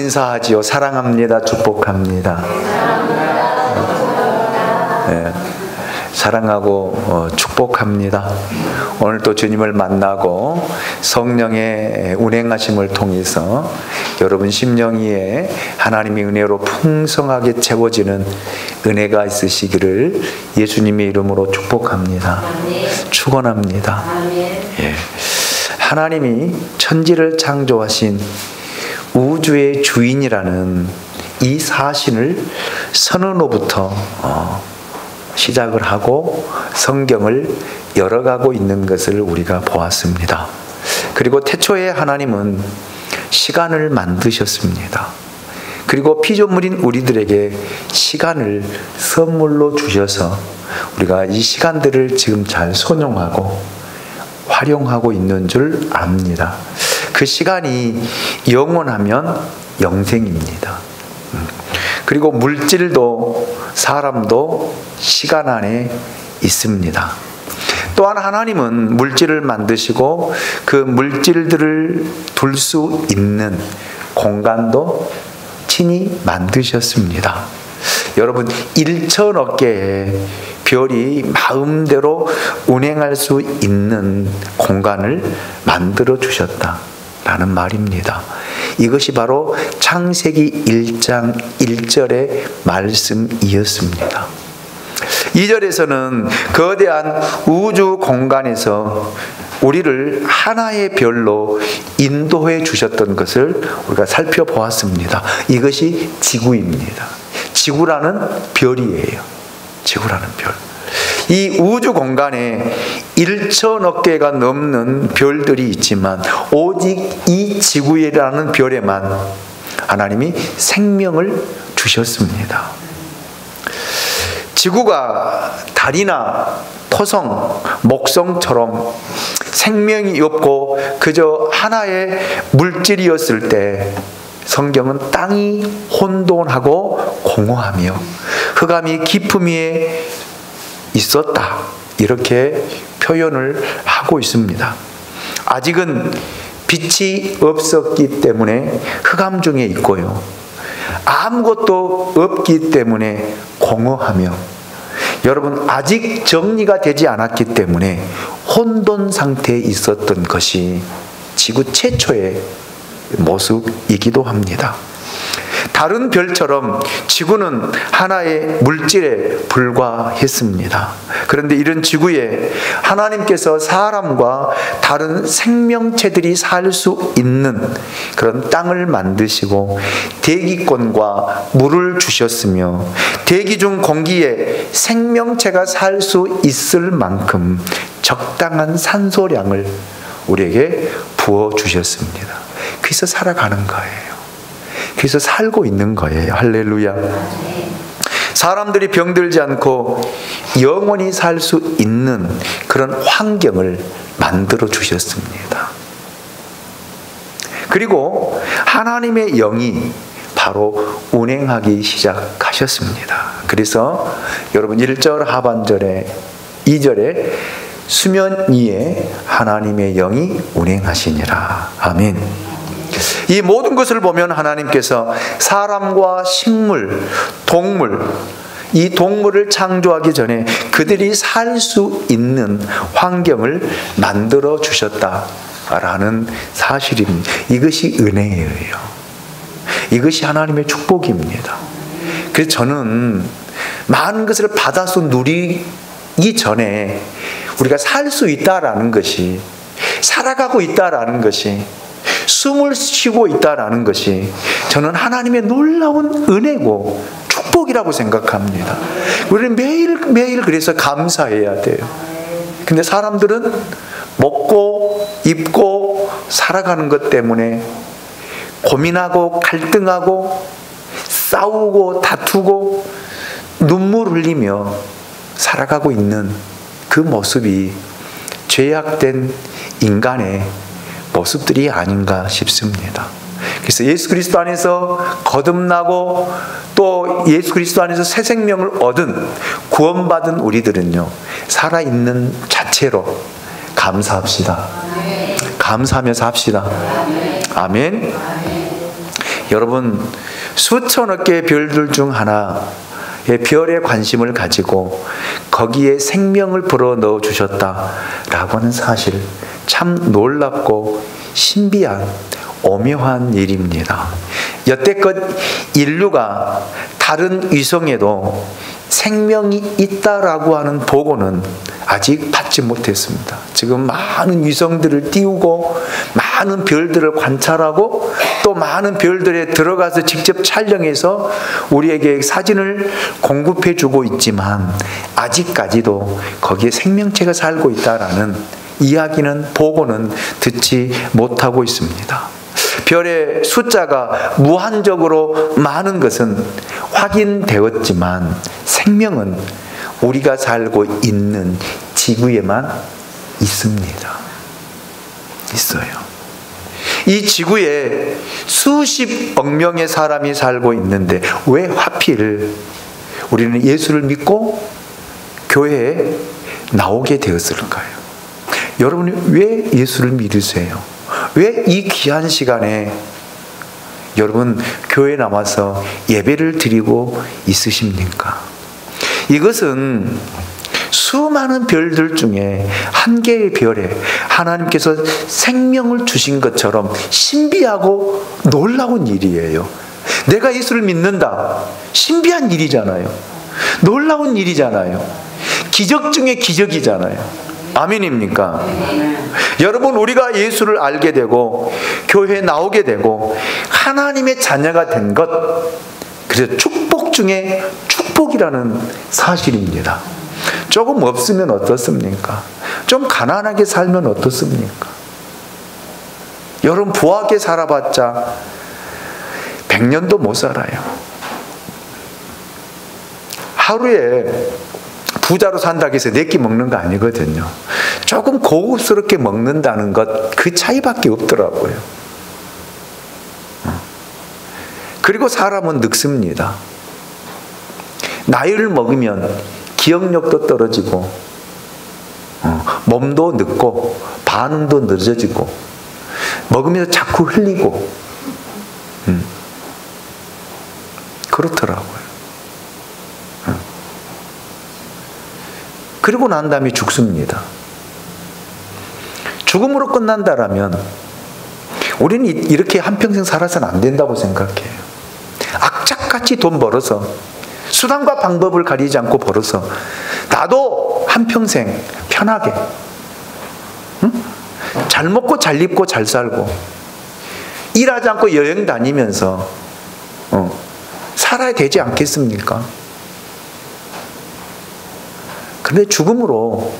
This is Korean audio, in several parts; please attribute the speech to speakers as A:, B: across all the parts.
A: 인사하지요. 사랑합니다. 축복합니다. 네, 사랑하고 축복합니다. 오늘 또 주님을 만나고 성령의 운행하심을 통해서 여러분 심령 위에 하나님의 은혜로 풍성하게 채워지는 은혜가 있으시기를 예수님의 이름으로 축복합니다. 축원합니다. 예. 하나님이 천지를 창조하신 우주의 주인이라는 이 사실을 선언로부터 시작을 하고 성경을 열어가고 있는 것을 우리가 보았습니다. 그리고 태초에 하나님은 시간을 만드셨습니다. 그리고 피조물인 우리들에게 시간을 선물로 주셔서 우리가 이 시간들을 지금 잘 선용하고 활용하고 있는 줄 압니다. 그 시간이 영원하면 영생입니다. 그리고 물질도 사람도 시간 안에 있습니다. 또한 하나님은 물질을 만드시고 그 물질들을 둘 수 있는 공간도 친히 만드셨습니다. 여러분, 1천억 개의 별이 마음대로 운행할 수 있는 공간을 만들어 주셨다라는 말입니다. 이것이 바로 창세기 1장 1절의 말씀이었습니다. 2절에서는 거대한 우주 공간에서 우리를 하나의 별로 인도해 주셨던 것을 우리가 살펴보았습니다. 이것이 지구입니다. 지구라는 별이에요. 지구라는 별. 이 우주 공간에 1천억 개가 넘는 별들이 있지만 오직 이 지구라는 별에만 하나님이 생명을 주셨습니다. 지구가 달이나 토성, 목성처럼 생명이 없고 그저 하나의 물질이었을 때 성경은 땅이 혼돈하고 공허하며 흑암이 깊음 위에 있었다, 이렇게 표현을 하고 있습니다. 아직은 빛이 없었기 때문에 흑암 중에 있고요, 아무것도 없기 때문에 공허하며, 여러분, 아직 정리가 되지 않았기 때문에 혼돈 상태에 있었던 것이 지구 최초의 모습이기도 합니다. 다른 별처럼 지구는 하나의 물질에 불과했습니다. 그런데 이런 지구에 하나님께서 사람과 다른 생명체들이 살 수 있는 그런 땅을 만드시고 대기권과 물을 주셨으며 대기 중 공기에 생명체가 살 수 있을 만큼 적당한 산소량을 우리에게 부어주셨습니다. 그래서 살아가는 거예요. 그래서 살고 있는 거예요. 할렐루야. 사람들이 병들지 않고 영원히 살 수 있는 그런 환경을 만들어 주셨습니다. 그리고 하나님의 영이 바로 운행하기 시작하셨습니다. 그래서 여러분 1절 하반절에 2절에 수면 위에 하나님의 영이 운행하시니라. 아멘. 이 모든 것을 보면 하나님께서 사람과 식물, 동물, 이 동물을 창조하기 전에 그들이 살 수 있는 환경을 만들어 주셨다라는 사실입니다. 이것이 은혜예요. 이것이 하나님의 축복입니다. 그래서 저는 많은 것을 받아서 누리기 전에 우리가 살 수 있다라는 것이, 살아가고 있다라는 것이, 숨을 쉬고 있다라는 것이 저는 하나님의 놀라운 은혜고 축복이라고 생각합니다. 우리는 매일매일 그래서 감사해야 돼요. 근데 사람들은 먹고 입고 살아가는 것 때문에 고민하고 갈등하고 싸우고 다투고 눈물 흘리며 살아가고 있는 그 모습이 죄악된 인간의 모습들이 아닌가 싶습니다. 그래서 예수 그리스도 안에서 거듭나고 또 예수 그리스도 안에서 새 생명을 얻은 구원받은 우리들은요, 살아있는 자체로 감사합시다. 감사하면서 합시다. 아멘. 여러분, 수천억 개의 별들 중 하나의 별에 관심을 가지고 거기에 생명을 불어넣어 주셨다라고 하는 사실, 참 놀랍고 신비한 오묘한 일입니다. 여태껏 인류가 다른 위성에도 생명이 있다라고 하는 보고는 아직 받지 못했습니다. 지금 많은 위성들을 띄우고 많은 별들을 관찰하고 또 많은 별들에 들어가서 직접 촬영해서 우리에게 사진을 공급해 주고 있지만 아직까지도 거기에 생명체가 살고 있다라는 이야기는, 보고는 듣지 못하고 있습니다. 별의 숫자가 무한적으로 많은 것은 확인되었지만 생명은 우리가 살고 있는 지구에만 있습니다. 있어요. 이 지구에 수십억 명의 사람이 살고 있는데 왜 하필 우리는 예수를 믿고 교회에 나오게 되었을까요? 여러분이 왜 예수를 믿으세요? 왜 이 귀한 시간에 여러분 교회에 나와서 예배를 드리고 있으십니까? 이것은 수많은 별들 중에 한 개의 별에 하나님께서 생명을 주신 것처럼 신비하고 놀라운 일이에요. 내가 예수를 믿는다. 신비한 일이잖아요. 놀라운 일이잖아요. 기적 중에 기적이잖아요. 아멘입니까? 여러분, 우리가 예수를 알게 되고 교회에 나오게 되고 하나님의 자녀가 된 것, 그래서 축복 중에 축복이라는 사실입니다. 조금 없으면 어떻습니까? 좀 가난하게 살면 어떻습니까? 여러분, 부하게 살아봤자 100년도 못 살아요. 하루에 부자로 산다고 해서 네 끼 먹는 거 아니거든요. 조금 고급스럽게 먹는다는 것, 그 차이밖에 없더라고요. 그리고 사람은 늙습니다. 나이를 먹으면 기억력도 떨어지고 몸도 늙고 반응도 늦어지고 먹으면서 자꾸 흘리고 그렇더라고요. 그리고 난 다음에 죽습니다. 죽음으로 끝난다라면 우리는 이렇게 한평생 살아서는 안 된다고 생각해요. 악착같이 돈 벌어서 수단과 방법을 가리지 않고 벌어서 나도 한평생 편하게 잘 먹고 잘 입고 잘 살고 일하지 않고 여행 다니면서 살아야 되지 않겠습니까? 그런데 죽음으로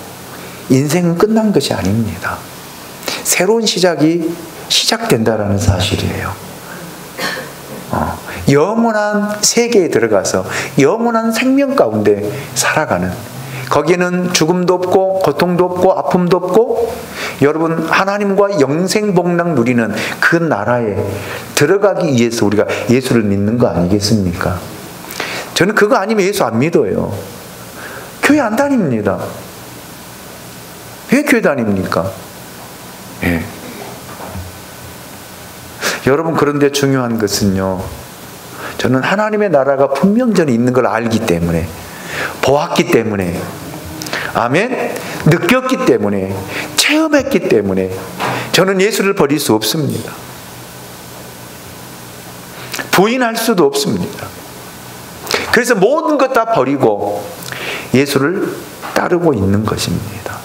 A: 인생은 끝난 것이 아닙니다. 새로운 시작이 시작된다라는 사실이에요. 영원한 세계에 들어가서 영원한 생명 가운데 살아가는, 거기에는 죽음도 없고 고통도 없고 아픔도 없고 여러분 하나님과 영생복락 누리는 그 나라에 들어가기 위해서 우리가 예수를 믿는 거 아니겠습니까? 저는 그거 아니면 예수 안 믿어요. 교회 안 다닙니다. 왜 교회 다닙니까? 예. 여러분, 그런데 중요한 것은요, 저는 하나님의 나라가 분명 전에 있는 걸 알기 때문에, 보았기 때문에, 아멘, 느꼈기 때문에, 체험했기 때문에 저는 예수를 버릴 수 없습니다. 부인할 수도 없습니다. 그래서 모든 것 다 버리고 예수를 따르고 있는 것입니다.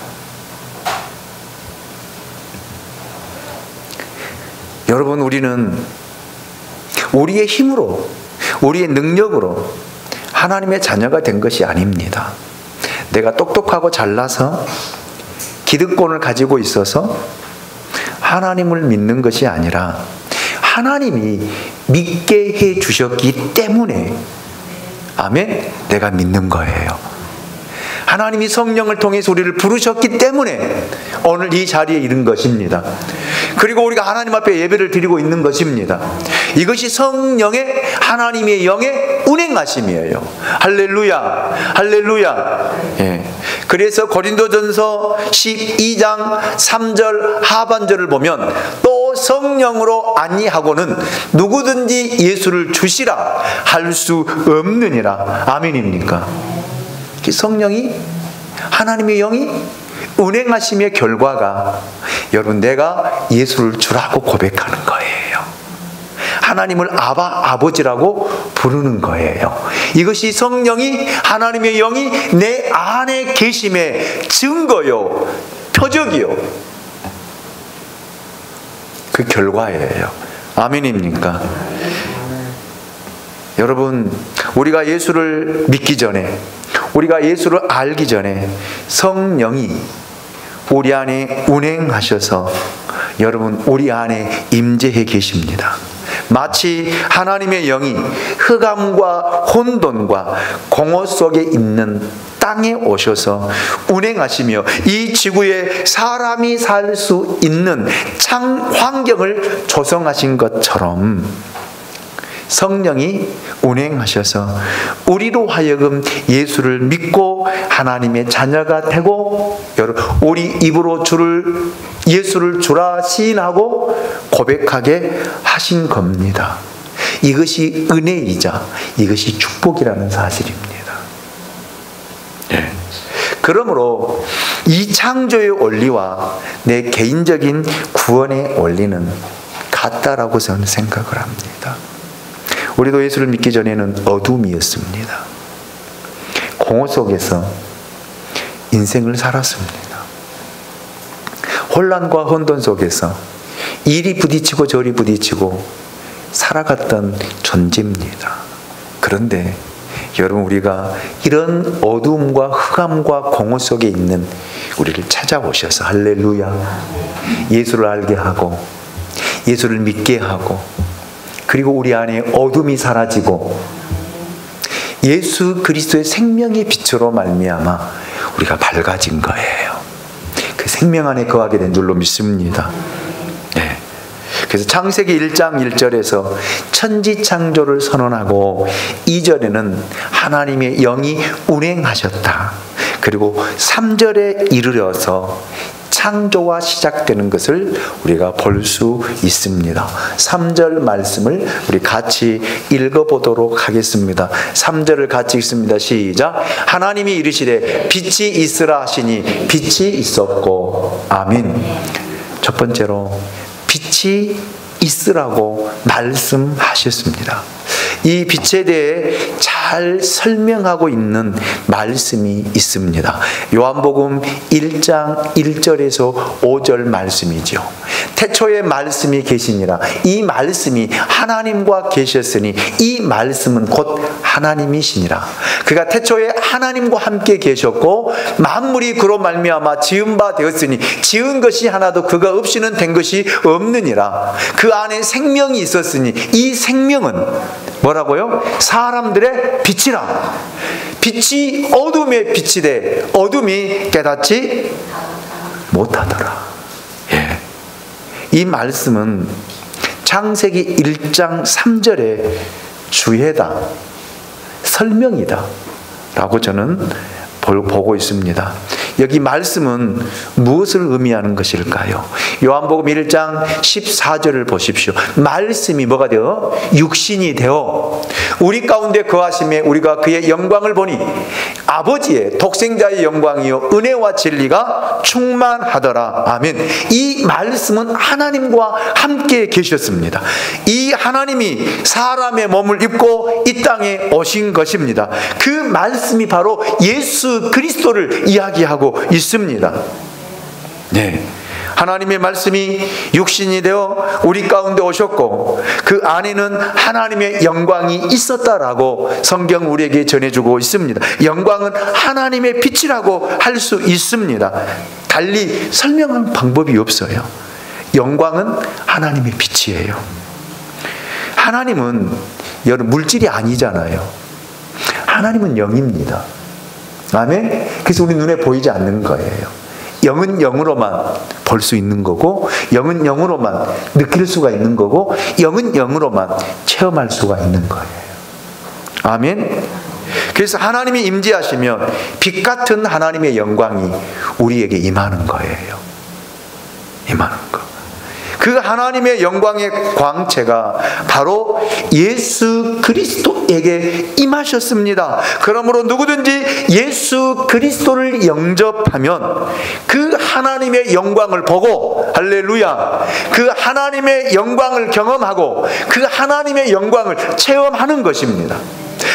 A: 여러분, 우리는 우리의 힘으로, 우리의 능력으로 하나님의 자녀가 된 것이 아닙니다. 내가 똑똑하고 잘나서 기득권을 가지고 있어서 하나님을 믿는 것이 아니라 하나님이 믿게 해 주셨기 때문에, 아멘, 내가 믿는 거예요. 하나님이 성령을 통해서 우리를 부르셨기 때문에 오늘 이 자리에 이른 것입니다. 그리고 우리가 하나님 앞에 예배를 드리고 있는 것입니다. 이것이 성령의, 하나님의 영의 운행하심이에요. 할렐루야, 할렐루야. 예. 그래서 고린도전서 12장 3절 하반절을 보면 또 그리고 성령으로 아니하고는 누구든지 예수를 주시라 할 수 없느니라. 아멘입니까? 성령이, 하나님의 영이 운행하심의 결과가 여러분, 내가 예수를 주라고 고백하는 거예요. 하나님을 아버지라고 부르는 거예요. 이것이 성령이, 하나님의 영이 내 안에 계심의 증거요, 표적이요, 그 결과예요. 아멘입니까? 여러분, 우리가 예수를 믿기 전에, 우리가 예수를 알기 전에 성령이 우리 안에 운행하셔서 여러분, 우리 안에 임재해 계십니다. 마치 하나님의 영이 흑암과 혼돈과 공허 속에 있는 땅에 오셔서 운행하시며 이 지구에 사람이 살 수 있는 환경을 조성하신 것처럼 성령이 운행하셔서 우리로 하여금 예수를 믿고 하나님의 자녀가 되고, 우리 입으로 예수를 주라 시인하고 고백하게 하신 겁니다. 이것이 은혜이자 이것이 축복이라는 사실입니다. 네. 그러므로 이 창조의 원리와 내 개인적인 구원의 원리는 같다라고 저는 생각을 합니다. 우리도 예수를 믿기 전에는 어둠이었습니다. 공허 속에서 인생을 살았습니다. 혼란과 혼돈 속에서 이리 부딪히고 저리 부딪히고 살아갔던 존재입니다. 그런데 여러분, 우리가 이런 어둠과 흑암과 공허 속에 있는 우리를 찾아오셔서 할렐루야, 예수를 알게 하고 예수를 믿게 하고, 그리고 우리 안에 어둠이 사라지고 예수 그리스도의 생명의 빛으로 말미암아 우리가 밝아진 거예요. 그 생명 안에 거하게 된 줄로 믿습니다. 네. 그래서 창세기 1장 1절에서 천지창조를 선언하고 2절에는 하나님의 영이 운행하셨다. 그리고 3절에 이르러서 창조가 시작되는 것을 우리가 볼 수 있습니다. 3절 말씀을 우리 같이 읽어보도록 하겠습니다. 3절을 같이 읽습니다. 시작. 하나님이 이르시되 빛이 있으라 하시니 빛이 있었고. 아멘. 첫 번째로 빛이 있으라고 말씀하셨습니다. 이 빛에 대해 잘 설명하고 있는 말씀이 있습니다. 요한복음 1장 1절에서 5절 말씀이죠. 태초에 말씀이 계시니라. 이 말씀이 하나님과 계셨으니 이 말씀은 곧 하나님이시니라. 그가 태초에 하나님과 함께 계셨고 만물이 그로 말미암아 지은 바 되었으니 지은 것이 하나도 그가 없이는 된 것이 없느니라. 그 안에 생명이 있었으니 이 생명은 뭐라고요? 사람들의 빛이라. 빛이 어둠의 빛이 돼 어둠이 깨닫지 못하더라. 예. 이 말씀은 창세기 1장 3절의 주해다, 설명이다 라고 저는 보고 있습니다. 여기 말씀은 무엇을 의미하는 것일까요? 요한복음 1장 14절을 보십시오. 말씀이 뭐가 되어? 육신이 되어 우리 가운데 거하심에 우리가 그의 영광을 보니 아버지의 독생자의 영광이요 은혜와 진리가 충만하더라. 아멘. 이 말씀은 하나님과 함께 계셨습니다. 이 하나님이 사람의 몸을 입고 이 땅에 오신 것입니다. 그 말씀이 바로 예수 그리스도를 이야기하고 있습니다. 네. 하나님의 말씀이 육신이 되어 우리 가운데 오셨고 그 안에는 하나님의 영광이 있었다라고 성경 우리에게 전해주고 있습니다. 영광은 하나님의 빛이라고 할 수 있습니다. 달리 설명할 방법이 없어요. 영광은 하나님의 빛이에요. 하나님은 여러분 물질이 아니잖아요. 하나님은 영입니다. 아멘. 그래서 우리 눈에 보이지 않는 거예요. 영은 영으로만 볼 수 있는 거고, 영은 영으로만 느낄 수가 있는 거고, 영은 영으로만 체험할 수가 있는 거예요. 아멘. 그래서 하나님이 임재하시면 빛 같은 하나님의 영광이 우리에게 임하는 거예요. 임하는 거. 그 하나님의 영광의 광채가 바로 예수 그리스도에게 임하셨습니다. 그러므로 누구든지 예수 그리스도를 영접하면 그 하나님의 영광을 보고, 할렐루야, 그 하나님의 영광을 경험하고 그 하나님의 영광을 체험하는 것입니다.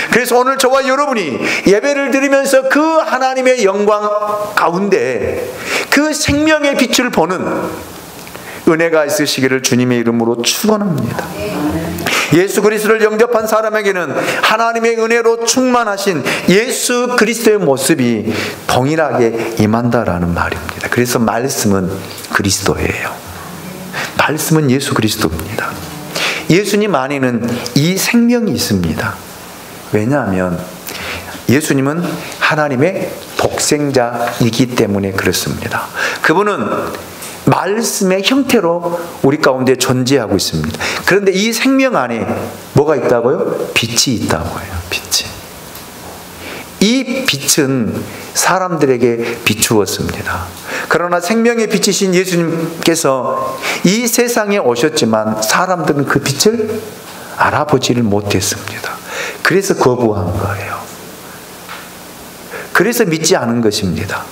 A: 그래서 오늘 저와 여러분이 예배를 드리면서 그 하나님의 영광 가운데 그 생명의 빛을 보는 은혜가 있으시기를 주님의 이름으로 축원합니다. 예수 그리스도를 영접한 사람에게는 하나님의 은혜로 충만하신 예수 그리스도의 모습이 동일하게 임한다라는 말입니다. 그래서 말씀은 그리스도예요. 말씀은 예수 그리스도입니다. 예수님 안에는 이 생명이 있습니다. 왜냐하면 예수님은 하나님의 독생자이기 때문에 그렇습니다. 그분은 말씀의 형태로 우리 가운데 존재하고 있습니다. 그런데 이 생명 안에 뭐가 있다고요? 빛이 있다고 해요. 빛이. 이 빛은 사람들에게 비추었습니다. 그러나 생명의 빛이신 예수님께서 이 세상에 오셨지만 사람들은 그 빛을 알아보지를 못했습니다. 그래서 거부한 거예요. 그래서 믿지 않은 것입니다.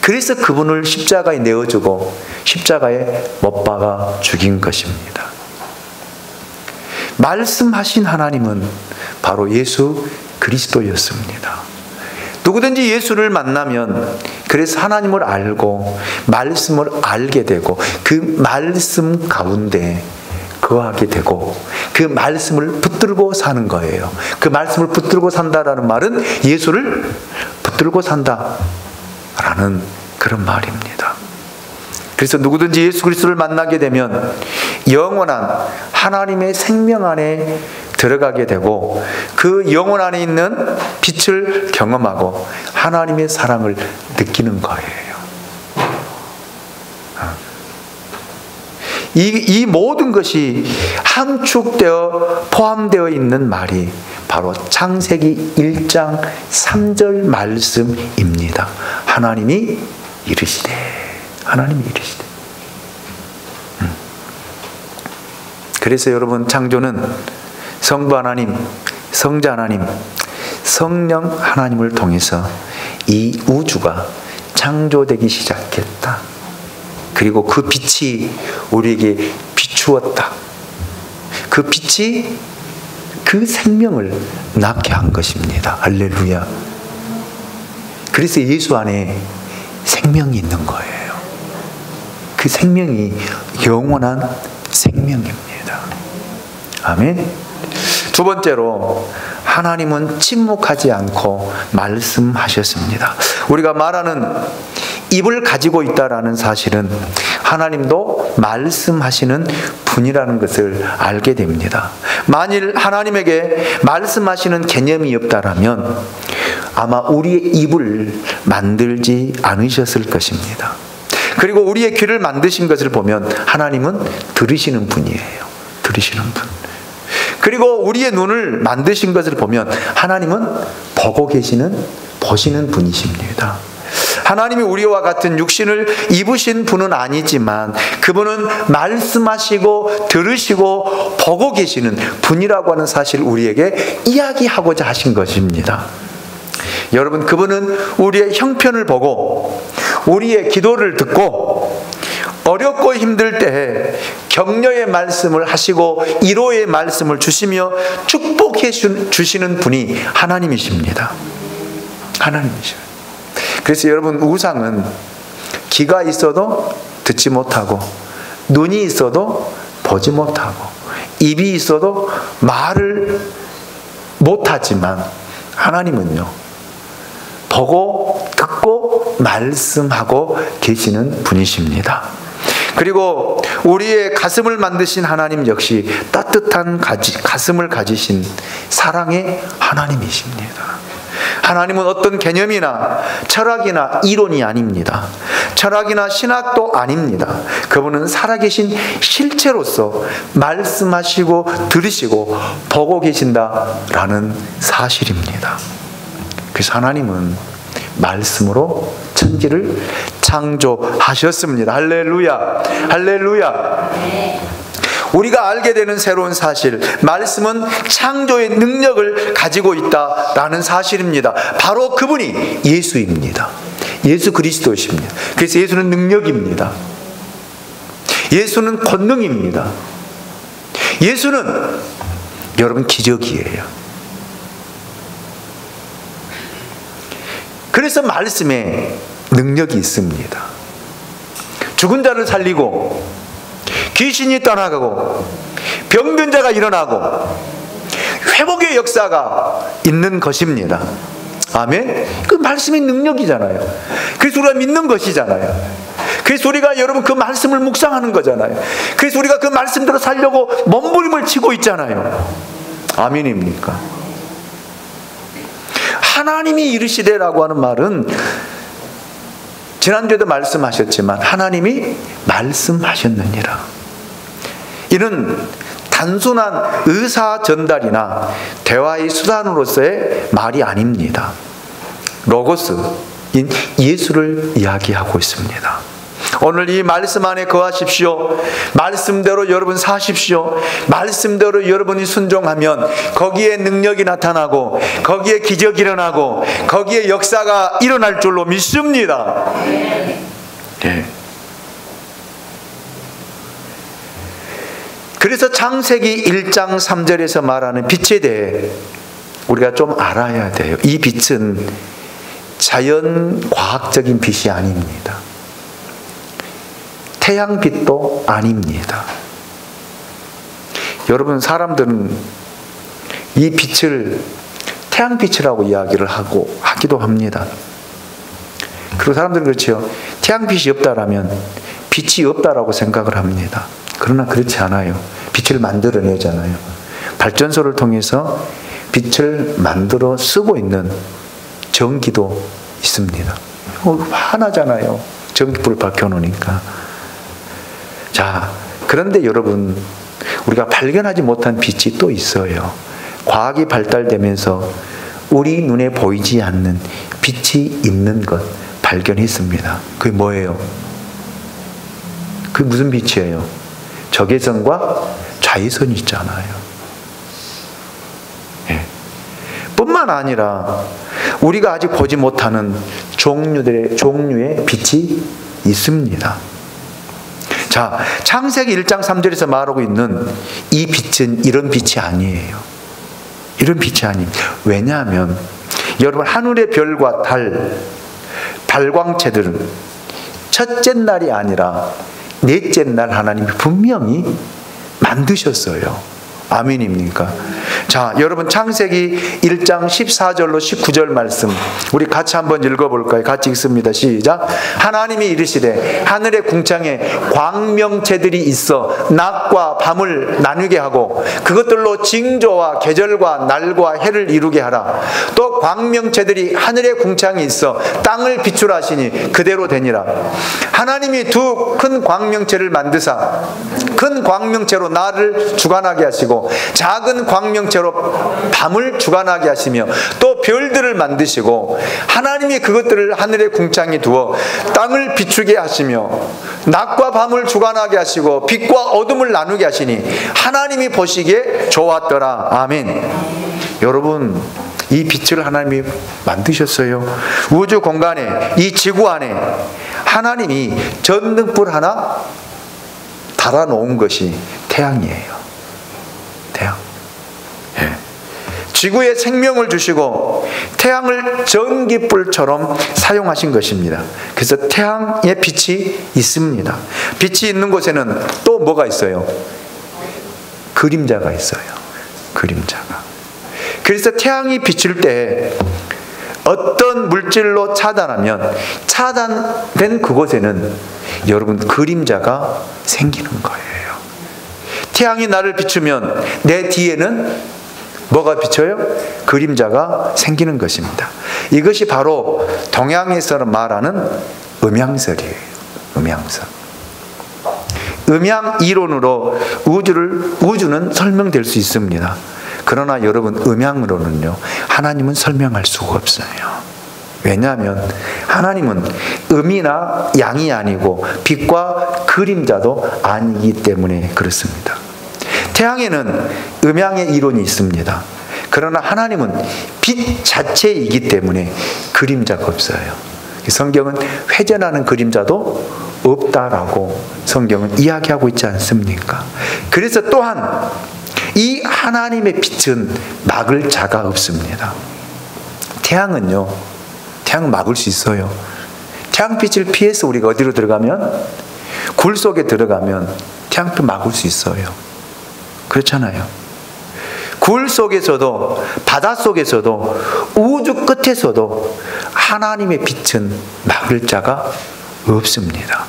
A: 그래서 그분을 십자가에 내어주고 십자가에 못 박아 죽인 것입니다. 말씀하신 하나님은 바로 예수 그리스도였습니다. 누구든지 예수를 만나면 그래서 하나님을 알고 말씀을 알게 되고 그 말씀 가운데 거하게 되고 그 말씀을 붙들고 사는 거예요. 그 말씀을 붙들고 산다라는 말은 예수를 붙들고 산다라는 그런 말입니다. 그래서 누구든지 예수 그리스도를 만나게 되면 영원한 하나님의 생명 안에 들어가게 되고 그 영혼 안에 있는 빛을 경험하고 하나님의 사랑을 느끼는 거예요. 이 모든 것이 함축되어 포함되어 있는 말이 바로 창세기 1장 3절 말씀입니다. 하나님이 이르시되. 그래서 여러분, 창조는 성부 하나님, 성자 하나님, 성령 하나님을 통해서 이 우주가 창조되기 시작했다. 그리고 그 빛이 우리에게 비추었다. 그 빛이 그 생명을 낳게 한 것입니다. 할렐루야. 그래서 예수 안에 생명이 있는 거예요. 그 생명이 영원한 생명입니다. 아멘. 두 번째로, 하나님은 침묵하지 않고 말씀하셨습니다. 우리가 말하는 입을 가지고 있다라는 사실은 하나님도 말씀하시는 분이라는 것을 알게 됩니다. 만일 하나님에게 말씀하시는 개념이 없다라면 아마 우리의 입을 만들지 않으셨을 것입니다. 그리고 우리의 귀를 만드신 것을 보면 하나님은 들으시는 분이에요. 들으시는 분. 그리고 우리의 눈을 만드신 것을 보면 하나님은 보시는 분이십니다. 하나님이 우리와 같은 육신을 입으신 분은 아니지만 그분은 말씀하시고 들으시고 보고 계시는 분이라고 하는 사실을 우리에게 이야기하고자 하신 것입니다. 여러분, 그분은 우리의 형편을 보고 우리의 기도를 듣고 어렵고 힘들 때에 격려의 말씀을 하시고 위로의 말씀을 주시며 축복해 주시는 분이 하나님이십니다. 하나님이십니다. 그래서 여러분, 우상은 귀가 있어도 듣지 못하고 눈이 있어도 보지 못하고 입이 있어도 말을 못하지만 하나님은요, 보고 듣고 말씀하고 계시는 분이십니다. 그리고 우리의 가슴을 만드신 하나님 역시 따뜻한 가슴을 가지신 사랑의 하나님이십니다. 하나님은 어떤 개념이나 철학이나 이론이 아닙니다. 철학이나 신학도 아닙니다. 그분은 살아계신 실체로서 말씀하시고 들으시고 보고 계신다라는 사실입니다. 그래서 하나님은 말씀으로 천지를 창조하셨습니다. 할렐루야. 할렐루야. 우리가 알게 되는 새로운 사실, 말씀은 창조의 능력을 가지고 있다라는 사실입니다. 바로 그분이 예수입니다. 예수 그리스도십니다. 그래서 예수는 능력입니다. 예수는 권능입니다. 예수는 여러분 기적이에요. 그래서 말씀에 능력이 있습니다. 죽은 자를 살리고, 귀신이 떠나가고, 병든 자가 일어나고, 회복의 역사가 있는 것입니다. 아멘. 그 말씀이 능력이잖아요. 그래서 우리가 믿는 것이잖아요. 그래서 우리가 여러분 그 말씀을 묵상하는 거잖아요. 그래서 우리가 그 말씀대로 살려고 몸부림을 치고 있잖아요. 아멘입니까? 하나님이 이르시되라고 하는 말은 지난주에도 말씀하셨지만 하나님이 말씀하셨느니라. 이는 단순한 의사 전달이나 대화의 수단으로서의 말이 아닙니다. 로고스인 예수를 이야기하고 있습니다. 오늘 이 말씀 안에 거하십시오. 말씀대로 여러분 사십시오. 말씀대로 여러분이 순종하면 거기에 능력이 나타나고, 거기에 기적이 일어나고, 거기에 역사가 일어날 줄로 믿습니다. 네. 그래서 창세기 1장 3절에서 말하는 빛에 대해 우리가 좀 알아야 돼요. 이 빛은 자연 과학적인 빛이 아닙니다. 태양빛도 아닙니다. 여러분, 사람들은 이 빛을 태양빛이라고 이야기를 하기도 합니다. 그리고 사람들은 그렇죠. 태양빛이 없다라면 빛이 없다라고 생각을 합니다. 그러나 그렇지 않아요. 빛을 만들어내잖아요. 발전소를 통해서 빛을 만들어 쓰고 있는 전기도 있습니다. 화나잖아요. 전기불을 밝혀놓으니까. 자, 그런데 여러분, 우리가 발견하지 못한 빛이 또 있어요. 과학이 발달되면서 우리 눈에 보이지 않는 빛이 있는 것 발견했습니다. 그게 뭐예요? 그게 무슨 빛이에요? 적외선과 자외선이 있잖아요. 예. 뿐만 아니라 우리가 아직 보지 못하는 종류의 빛이 있습니다. 자, 창세기 1장 3절에서 말하고 있는 이 빛은 이런 빛이 아니에요. 이런 빛이 아닙니다. 왜냐하면 여러분, 하늘의 별과 달, 발광체들은 첫째 날이 아니라 넷째 날 하나님이 분명히 만드셨어요. 아멘입니까? 자, 여러분, 창세기 1장 14절로 19절 말씀 우리 같이 한번 읽어볼까요? 같이 읽습니다. 시작. 하나님이 이르시되 하늘의 궁창에 광명체들이 있어 낮과 밤을 나누게 하고 그것들로 징조와 계절과 날과 해를 이루게 하라. 또 광명체들이 하늘의 궁창에 있어 땅을 비추라 하시니 그대로 되니라. 하나님이 두 큰 광명체를 만드사 큰 광명체로 날을 주관하게 하시고 작은 광명체로 밤을 주관하게 하시며 또 별들을 만드시고 하나님이 그것들을 하늘의 궁창에 두어 땅을 비추게 하시며 낮과 밤을 주관하게 하시고 빛과 어둠을 나누게 하시니 하나님이 보시기에 좋았더라. 아멘. 여러분, 이 빛을 하나님이 만드셨어요. 우주 공간에, 이 지구 안에 하나님이 전등불 하나 달아놓은 것이 태양이에요. 태양. 예. 지구에 생명을 주시고 태양을 전기불처럼 사용하신 것입니다. 그래서 태양의 빛이 있습니다. 빛이 있는 곳에는 또 뭐가 있어요? 그림자가 있어요. 그림자가. 그래서 태양이 비칠 때 어떤 물질로 차단하면 차단된 그곳에는 여러분 그림자가 생기는 거예요. 태양이 나를 비추면 내 뒤에는 뭐가 비쳐요? 그림자가 생기는 것입니다. 이것이 바로 동양에서 말하는 음양설이에요. 음양설. 음양 이론으로 우주는 설명될 수 있습니다. 그러나 여러분, 음양으로는요, 하나님은 설명할 수가 없어요. 왜냐하면 하나님은 음이나 양이 아니고 빛과 그림자도 아니기 때문에 그렇습니다. 태양에는 음양의 이론이 있습니다. 그러나 하나님은 빛 자체이기 때문에 그림자가 없어요. 성경은 회전하는 그림자도 없다라고 성경은 이야기하고 있지 않습니까? 그래서 또한 이 하나님의 빛은 막을 자가 없습니다. 태양은 막을 수 있어요. 태양빛을 피해서 우리가 어디로 들어가면, 굴 속에 들어가면 태양빛 막을 수 있어요. 그렇잖아요. 굴 속에서도, 바다 속에서도, 우주 끝에서도 하나님의 빛은 막을 자가 없습니다.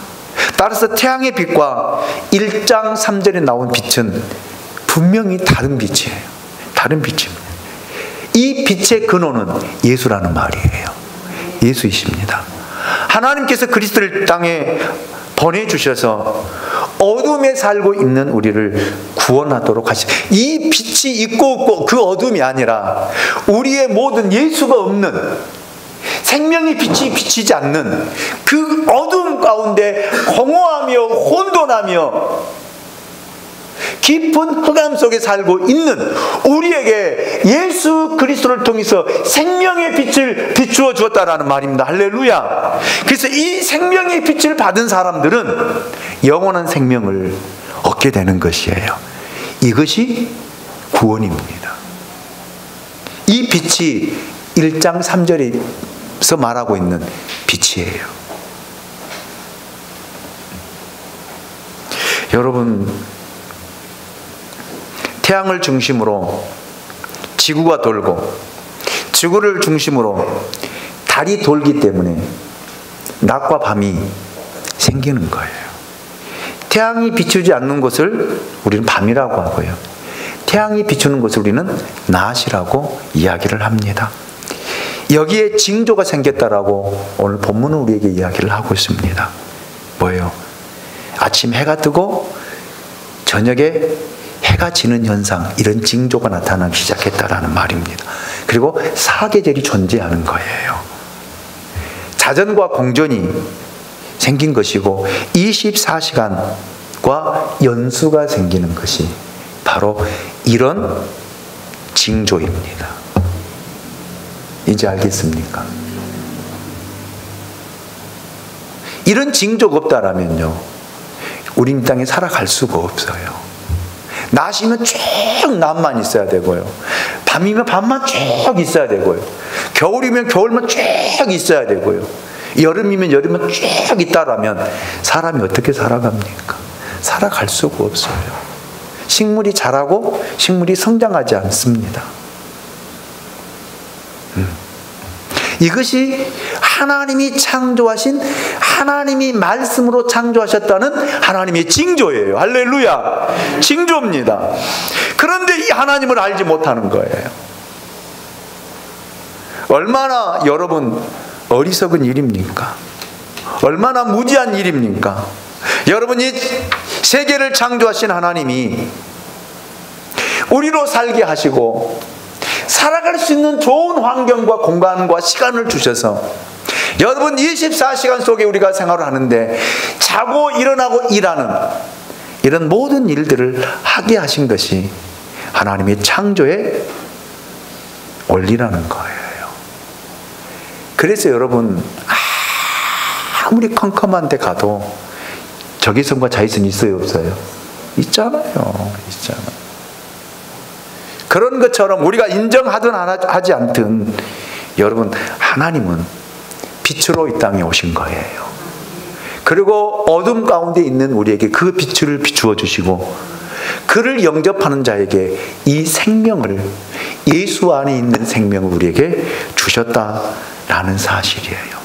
A: 따라서 태양의 빛과 1장 3절에 나온 빛은 분명히 다른 빛이에요. 다른 빛입니다. 이 빛의 근원은 예수라는 말이에요. 예수이십니다. 하나님께서 그리스도를 땅에 보내주셔서 어둠에 살고 있는 우리를 구원하도록 하시. 이 빛이 있고 없고 그 어둠이 아니라 우리의 모든 예수가 없는, 생명의 빛이 비치지 않는 그 어둠 가운데 공허하며 혼돈하며 깊은 흑암 속에 살고 있는 우리에게 예수 그리스도를 통해서 생명의 빛을 비추어 주었다라는 말입니다. 할렐루야. 그래서 이 생명의 빛을 받은 사람들은 영원한 생명을 얻게 되는 것이에요. 이것이 구원입니다. 이 빛이 1장 3절에서 말하고 있는 빛이에요. 여러분, 태양을 중심으로 지구가 돌고 지구를 중심으로 달이 돌기 때문에 낮과 밤이 생기는 거예요. 태양이 비추지 않는 곳을 우리는 밤이라고 하고요, 태양이 비추는 곳을 우리는 낮이라고 이야기를 합니다. 여기에 징조가 생겼다라고 오늘 본문은 우리에게 이야기를 하고 있습니다. 뭐예요? 아침 해가 뜨고 저녁에 해가 지는 현상, 이런 징조가 나타나기 시작했다라는 말입니다. 그리고 사계절이 존재하는 거예요. 자전과 공전이 생긴 것이고 24시간과 연수가 생기는 것이 바로 이런 징조입니다. 이제 알겠습니까? 이런 징조가 없다라면요, 우리 이 땅에 살아갈 수가 없어요. 낮이면 쭉 낮만 있어야 되고요, 밤이면 밤만 쭉 있어야 되고요, 겨울이면 겨울만 쭉 있어야 되고요, 여름이면 여름만 쭉 있다라면 사람이 어떻게 살아갑니까? 살아갈 수가 없어요. 식물이 자라고 식물이 성장하지 않습니다. 이것이 하나님이 창조하신, 하나님이 말씀으로 창조하셨다는 하나님의 징조예요. 할렐루야. 징조입니다. 그런데 이 하나님을 알지 못하는 거예요. 얼마나 여러분 어리석은 일입니까? 얼마나 무지한 일입니까? 여러분, 이 세계를 창조하신 하나님이 우리로 살게 하시고 살아갈 수 있는 좋은 환경과 공간과 시간을 주셔서 여러분 24시간 속에 우리가 생활을 하는데 자고 일어나고 일하는 이런 모든 일들을 하게 하신 것이 하나님의 창조의 원리라는 거예요. 그래서 여러분, 아무리 컴컴한 데 가도 적외선과 자외선이 있어요, 없어요? 있잖아요. 있잖아요. 그런 것처럼 우리가 인정하든 하지 않든 여러분, 하나님은 빛으로 이 땅에 오신 거예요. 그리고 어둠 가운데 있는 우리에게 그 빛을 비추어 주시고 그를 영접하는 자에게 이 생명을, 예수 안에 있는 생명을 우리에게 주셨다라는 사실이에요.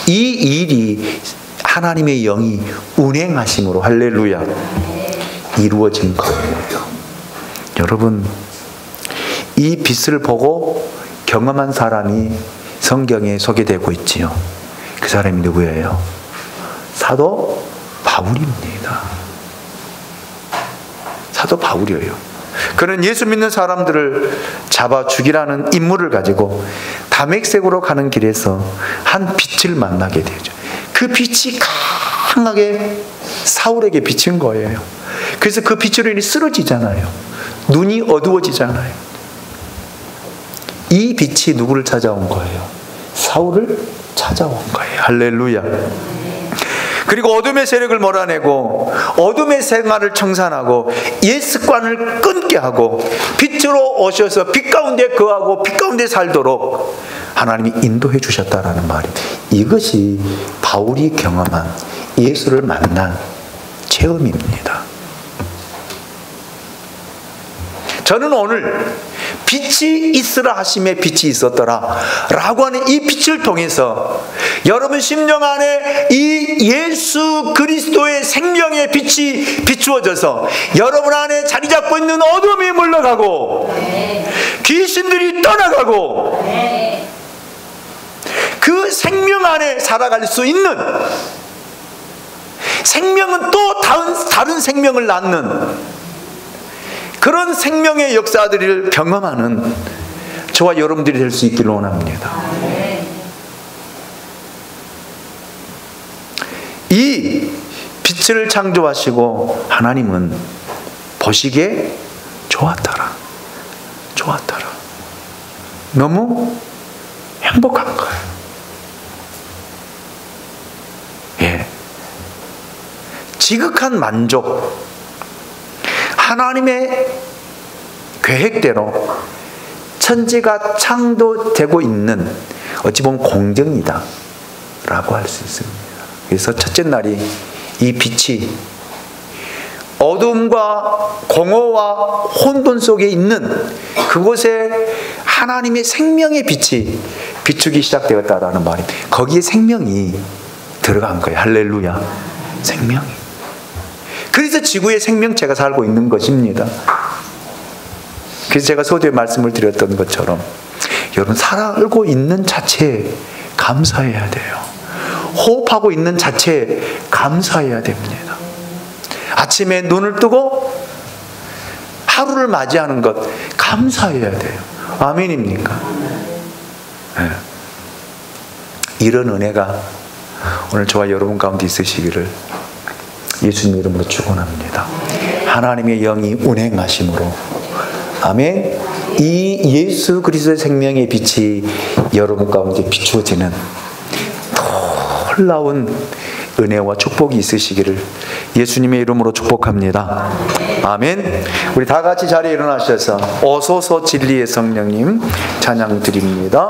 A: 이 일이 하나님의 영이 운행하심으로, 할렐루야, 이루어진 거예요. 여러분, 이 빛을 보고 경험한 사람이 성경에 소개되고 있지요. 그 사람이 누구예요? 사도 바울입니다. 사도 바울이에요. 그는 예수 믿는 사람들을 잡아 죽이라는 임무를 가지고 다맥색으로 가는 길에서 한 빛을 만나게 되죠. 그 빛이 강하게 사울에게 비친 거예요. 그래서 그 빛으로 인해 쓰러지잖아요. 눈이 어두워지잖아요. 이 빛이 누구를 찾아온 거예요? 사울을 찾아온 거예요. 할렐루야. 그리고 어둠의 세력을 몰아내고 어둠의 생활을 청산하고 옛 습관을 끊게 하고 빛으로 오셔서 빛 가운데 거하고 빛 가운데 살도록 하나님이 인도해 주셨다라는 말이, 이것이 바울이 경험한 예수를 만난 체험입니다. 저는 오늘 빛이 있으라 하심에 빛이 있었더라 라고 하는 이 빛을 통해서 여러분 심령 안에 이 예수 그리스도의 생명의 빛이 비추어져서 여러분 안에 자리 잡고 있는 어둠이 물러가고 귀신들이 떠나가고 그 생명 안에 살아갈 수 있는, 생명은 또 다른 생명을 낳는 그런 생명의 역사들을 경험하는 저와 여러분들이 될 수 있기를 원합니다. 이 빛을 창조하시고 하나님은 보시기에 좋았더라. 좋았더라. 너무 행복한 거예요. 예. 지극한 만족. 하나님의 계획대로 천지가 창조되고 있는, 어찌 보면 공정이다 라고 할 수 있습니다. 그래서 첫째 날이 이 빛이 어둠과 공허와 혼돈 속에 있는 그곳에 하나님의 생명의 빛이 비추기 시작되었다라는 말이, 거기에 생명이 들어간 거예요. 할렐루야. 생명이. 그래서 지구에 생명체가 살고 있는 것입니다. 그래서 제가 서두에 말씀을 드렸던 것처럼 여러분 살고 있는 자체에 감사해야 돼요. 호흡하고 있는 자체에 감사해야 됩니다. 아침에 눈을 뜨고 하루를 맞이하는 것 감사해야 돼요. 아멘입니까? 네. 이런 은혜가 오늘 저와 여러분 가운데 있으시기를 예수님 이름으로 축원합니다. 하나님의 영이 운행하심으로, 아멘. 이 예수 그리스도의 생명의 빛이 여러분 가운데 비추어지는 놀라운 은혜와 축복이 있으시기를 예수님의 이름으로 축복합니다. 아멘. 우리 다 같이 자리에 일어나셔서 오소서 진리의 성령님 찬양 드립니다.